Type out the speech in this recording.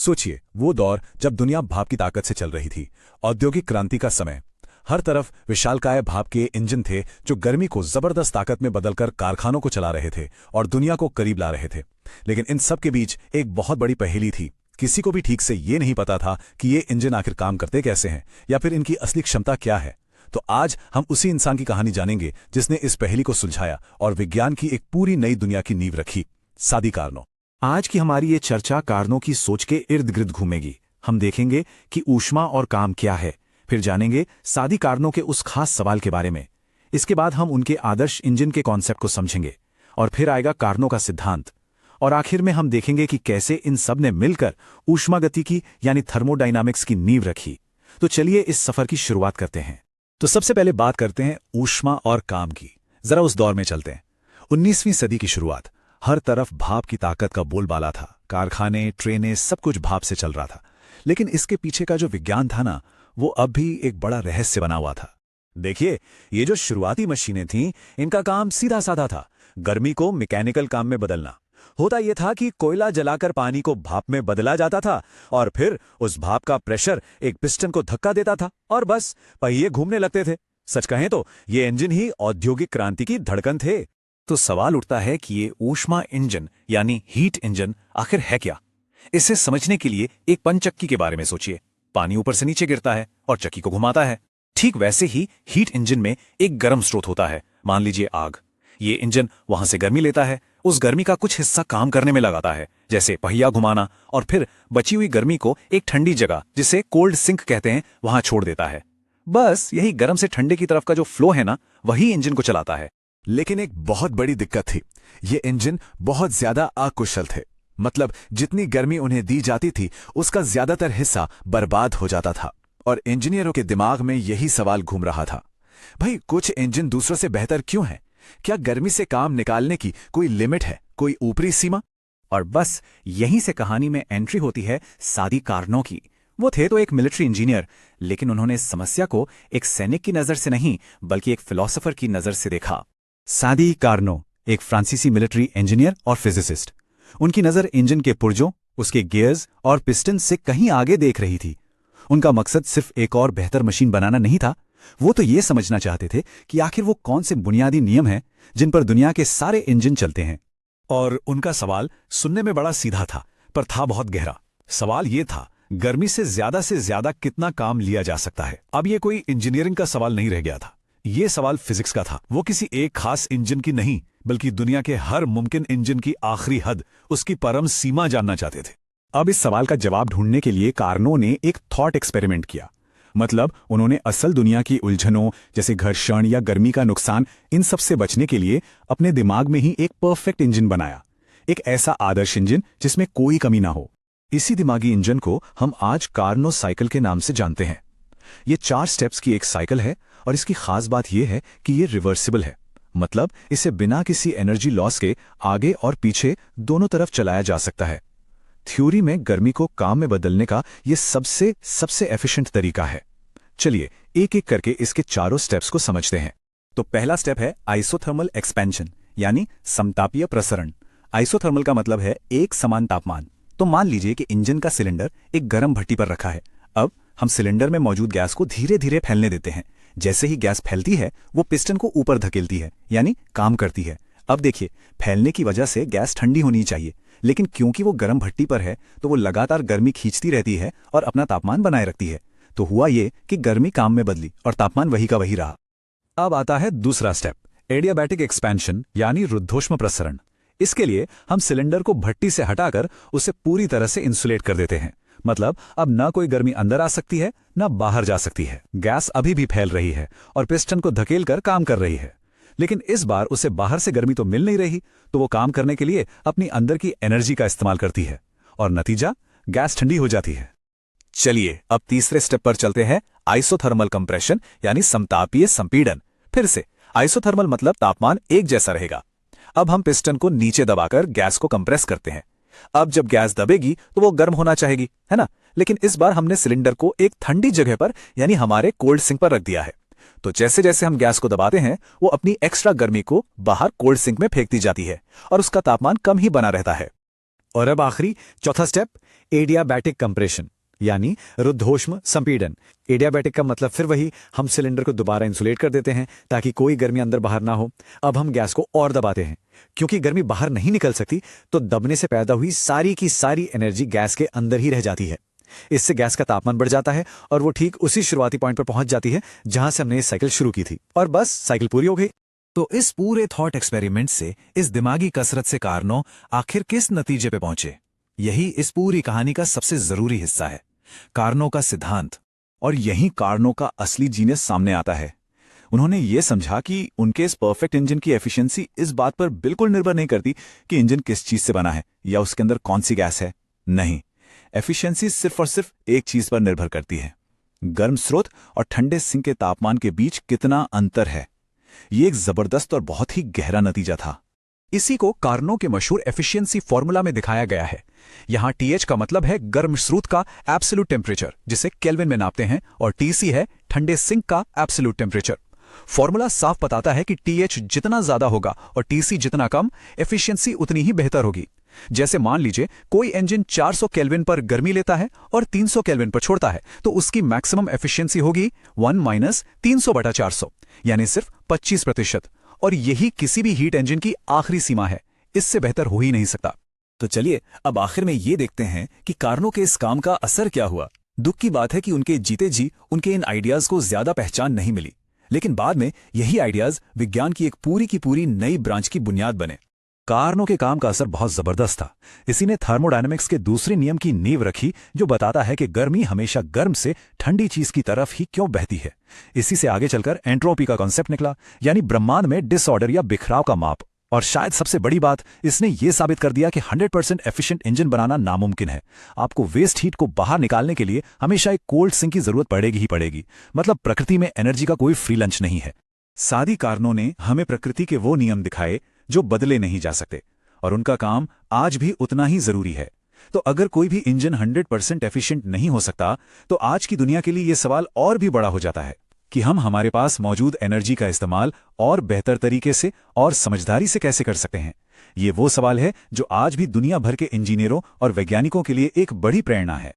सोचिए, वो दौर जब दुनिया भाप की ताकत से चल रही थी। औद्योगिक क्रांति का समय। हर तरफ विशालकाय भाप के इंजन थे जो गर्मी को जबरदस्त ताकत में बदलकर कारखानों को चला रहे थे और दुनिया को करीब ला रहे थे। लेकिन इन सब के बीच एक बहुत बड़ी पहेली थी। किसी को भी ठीक से ये नहीं पता था कि ये इंजन आखिर काम करते कैसे हैं या फिर इनकी असली क्षमता क्या है। तो आज हम उसी इंसान की कहानी जानेंगे जिसने इस पहेली को सुलझाया और विज्ञान की एक पूरी नई दुनिया की नींव रखी। सादी कार्नो। आज की हमारी ये चर्चा कार्नो की सोच के इर्द गिर्द घूमेगी। हम देखेंगे कि ऊष्मा और काम क्या है, फिर जानेंगे सादी कार्नो के उस खास सवाल के बारे में। इसके बाद हम उनके आदर्श इंजन के कॉन्सेप्ट को समझेंगे और फिर आएगा कार्नो का सिद्धांत। और आखिर में हम देखेंगे कि कैसे इन सब ने मिलकर ऊष्मागतिकी यानी थर्मोडायनामिक्स की नींव रखी। तो चलिए इस सफर की शुरुआत करते हैं। तो सबसे पहले बात करते हैं ऊष्मा और काम की। जरा उस दौर में चलते हैं। 19वीं सदी की शुरुआत। हर तरफ भाप की ताकत का बोलबाला था। कारखाने, ट्रेनें, सब कुछ भाप से चल रहा था। लेकिन इसके पीछे का जो विज्ञान था ना, वो अब भी एक बड़ा रहस्य बना हुआ था। देखिए, ये जो शुरुआती मशीनें थीं, इनका काम सीधा साधा था, गर्मी को मैकेनिकल काम में बदलना। होता यह था कि कोयला जलाकर पानी को भाप में बदला जाता था और फिर उस भाप का प्रेशर एक पिस्टन को धक्का देता था और बस पहिए घूमने लगते थे। सच कहें तो ये इंजन ही औद्योगिक क्रांति की धड़कन थे। तो सवाल उठता है कि ये ऊष्मा इंजन यानी हीट इंजन आखिर है क्या? इसे समझने के लिए एक पनचक्की के बारे में सोचिए। पानी ऊपर से नीचे गिरता है और चक्की को घुमाता है। ठीक वैसे ही हीट इंजन में एक गर्म स्रोत होता है, मान लीजिए आग। ये इंजन वहां से गर्मी लेता है, उस गर्मी का कुछ हिस्सा काम करने में लगाता है, जैसे पहिया घुमाना, और फिर बची हुई गर्मी को एक ठंडी जगह, जिसे कोल्ड सिंक कहते हैं, वहां छोड़ देता है। बस यही गर्म से ठंडे की तरफ का जो फ्लो है ना, वही इंजन को चलाता है। लेकिन एक बहुत बड़ी दिक्कत थी। ये इंजन बहुत ज्यादा अकुशल थे। मतलब जितनी गर्मी उन्हें दी जाती थी उसका ज्यादातर हिस्सा बर्बाद हो जाता था। और इंजीनियरों के दिमाग में यही सवाल घूम रहा था, भाई कुछ इंजन दूसरों से बेहतर क्यों हैं? क्या गर्मी से काम निकालने की कोई लिमिट है, कोई ऊपरी सीमा? और बस यहीं से कहानी में एंट्री होती है सादी कार्नो की। वो थे तो एक मिलिट्री इंजीनियर, लेकिन उन्होंने समस्या को एक सैनिक की नजर से नहीं बल्कि एक फिलोसोफर की नजर से देखा। सादी कार्नो एक फ्रांसीसी मिलिट्री इंजीनियर और फिजिसिस्ट। उनकी नजर इंजन के पुर्जों, उसके गियर्स और पिस्टन से कहीं आगे देख रही थी। उनका मकसद सिर्फ एक और बेहतर मशीन बनाना नहीं था, वो तो ये समझना चाहते थे कि आखिर वो कौन से बुनियादी नियम हैं जिन पर दुनिया के सारे इंजन चलते हैं। और उनका सवाल सुनने में बड़ा सीधा था, पर था बहुत गहरा। सवाल ये था, गर्मी से ज्यादा कितना काम लिया जा सकता है? अब ये कोई इंजीनियरिंग का सवाल नहीं रह गया था, ये सवाल फिजिक्स का था। वो किसी एक खास इंजन की नहीं, बल्कि दुनिया के हर मुमकिन इंजन की आखिरी हद, उसकी परम सीमा जानना चाहते थे। अब इस सवाल का जवाब ढूंढने के लिए कार्नो ने एक थॉट एक्सपेरिमेंट किया। मतलब उन्होंने असल दुनिया की उलझनों जैसे घर्षण या गर्मी का नुकसान, इन सब से बचने के लिए अपने दिमाग में ही एक परफेक्ट इंजन बनाया। एक ऐसा आदर्श इंजन जिसमें कोई कमी ना हो। इसी दिमागी इंजन को हम आज कार्नो साइकिल के नाम से जानते हैं। ये 4 स्टेप्स की एक साइकिल है और इसकी खास बात यह है कि ये रिवर्सिबल है। मतलब इसे बिना किसी एनर्जी लॉस के आगे और पीछे दोनों तरफ चलाया जा सकता है। थ्योरी में गर्मी को काम में बदलने का यह सबसे एफिशिएंट तरीका है। चलिए एक एक करके इसके चारों स्टेप्स को समझते हैं। तो पहला स्टेप है आइसोथर्मल एक्सपेंशन यानी समतापीय प्रसरण। आइसोथर्मल का मतलब है एक समान तापमान। तो मान लीजिए कि इंजन का सिलेंडर एक गर्म भट्टी पर रखा है। अब हम सिलेंडर में मौजूद गैस को धीरे धीरे फैलने देते हैं। जैसे ही गैस फैलती है वो पिस्टन को ऊपर धकेलती है, यानी काम करती है। अब देखिए, फैलने की वजह से गैस ठंडी होनी चाहिए, लेकिन क्योंकि वो गर्म भट्टी पर है तो वो लगातार गर्मी खींचती रहती है और अपना तापमान बनाए रखती है। तो हुआ ये कि गर्मी काम में बदली और तापमान वही का वही रहा। अब आता है दूसरा स्टेप, एडियाबैटिक एक्सपेंशन यानी रुद्धोष्म प्रसरण। इसके लिए हम सिलेंडर को भट्टी से हटाकर उसे पूरी तरह से इंसुलेट कर देते हैं। मतलब अब ना कोई गर्मी अंदर आ सकती है ना बाहर जा सकती है। गैस अभी भी फैल रही है और पिस्टन को धकेलकर काम कर रही है, लेकिन इस बार उसे बाहर से गर्मी तो मिल नहीं रही, तो वो काम करने के लिए अपनी अंदर की एनर्जी का इस्तेमाल करती है और नतीजा, गैस ठंडी हो जाती है। चलिए अब तीसरे स्टेप पर चलते हैं, आइसोथर्मल कंप्रेशन यानी समतापीय संपीड़न। फिर से आइसोथर्मल मतलब तापमान एक जैसा रहेगा। अब हम पिस्टन को नीचे दबाकर गैस को कंप्रेस करते हैं। अब जब गैस दबेगी तो वो गर्म होना चाहेगी, है ना? लेकिन इस बार हमने सिलेंडर को एक ठंडी जगह पर यानी हमारे कोल्ड सिंक पर रख दिया है। तो जैसे जैसे हम गैस को दबाते हैं वो अपनी एक्स्ट्रा गर्मी को बाहर कोल्ड सिंक में फेंकती जाती है और उसका तापमान कम ही बना रहता है। और अब आखिरी चौथा स्टेप, एडियाबैटिक कंप्रेशन यानी रुद्धोष्म संपीड़न। एडियाबैटिक का मतलब फिर वही, हम सिलेंडर को दोबारा इंसुलेट कर देते हैं ताकि कोई गर्मी अंदर बाहर ना हो। अब हम गैस को और दबाते हैं, क्योंकि गर्मी बाहर नहीं निकल सकती तो दबने से पैदा हुई सारी की सारी एनर्जी गैस के अंदर ही रह जाती है। इससे गैस का तापमान बढ़ जाता है और वो ठीक उसी शुरुआती पॉइंट पर पहुंच जाती है जहां से हमने ये साइकिल शुरू की थी, और बस साइकिल पूरी हो गई। तो इस पूरे थॉट एक्सपेरिमेंट से, इस दिमागी कसरत से कार्नो आखिर किस नतीजे पे पहुंचे? यही इस पूरी कहानी का सबसे जरूरी हिस्सा है, कार्नो का सिद्धांत। और यही कार्नो का असली जीनियस सामने आता है। उन्होंने ये समझा कि उनके इस परफेक्ट इंजन की एफिशिएंसी इस बात पर बिल्कुल निर्भर नहीं करती कि इंजन किस चीज से बना है या उसके अंदर कौन सी गैस है। नहीं, एफिशिएंसी सिर्फ और सिर्फ एक चीज पर निर्भर करती है, गर्म स्रोत और ठंडे सिंक के तापमान के बीच कितना अंतर है। ये एक जबरदस्त और बहुत ही गहरा नतीजा था। इसी को कार्नो के मशहूर एफिशिएंसी फॉर्मूला में दिखाया गया है। यहां TH का मतलब है गर्म स्रोत का एब्सोल्यूट टेम्परेचर, जिसे केल्विन में नापते हैं, और TC है ठंडे सिंक का एब्सोल्यूट टेम्परेचर। फॉर्मूला साफ बताता है कि TH जितना ज्यादा होगा और TC जितना कम, एफिशिएंसी उतनी ही बेहतर होगी। जैसे मान लीजिए कोई इंजन 400 केल्विन पर गर्मी लेता है और 300 केल्विन पर छोड़ता है, तो उसकी मैक्सिमम एफिशिएंसी होगी 1 - 300/400, यानी सिर्फ 25%। और यही किसी भी हीट इंजन की आखिरी सीमा है, इससे बेहतर हो ही नहीं सकता। तो चलिए अब आखिर में ये देखते हैं कि कार्नो के इस काम का असर क्या हुआ। दुख की बात है कि उनके जीते जी उनके इन आइडियाज को ज्यादा पहचान नहीं मिली, लेकिन बाद में यही आइडियाज विज्ञान की एक पूरी की पूरी नई ब्रांच की बुनियाद बने। कार्नो के काम का असर बहुत जबरदस्त था। इसी ने थर्मोडायनेमिक्स के दूसरे नियम की नींव रखी, जो बताता है कि गर्मी हमेशा गर्म से ठंडी चीज की तरफ ही क्यों बहती है। इसी से आगे चलकर एंट्रोपी का कॉन्सेप्ट निकला, यानी ब्रह्मांड में डिसऑर्डर या बिखराव का माप। और शायद सबसे बड़ी बात, इसने ये साबित कर दिया कि 100% एफिशिएंट इंजन बनाना नामुमकिन है। आपको वेस्ट हीट को बाहर निकालने के लिए हमेशा एक कोल्ड सिंक की जरूरत पड़ेगी ही पड़ेगी। मतलब प्रकृति में एनर्जी का कोई फ्री लंच नहीं है। सादी कार्नो ने हमें प्रकृति के वो नियम दिखाए जो बदले नहीं जा सकते, और उनका काम आज भी उतना ही जरूरी है। तो अगर कोई भी इंजन 100% एफिशिएंट नहीं हो सकता, तो आज की दुनिया के लिए यह सवाल और भी बड़ा हो जाता है कि हम हमारे पास मौजूद एनर्जी का इस्तेमाल और बेहतर तरीके से और समझदारी से कैसे कर सकते हैं। ये वो सवाल है जो आज भी दुनिया भर के इंजीनियरों और वैज्ञानिकों के लिए एक बड़ी प्रेरणा है।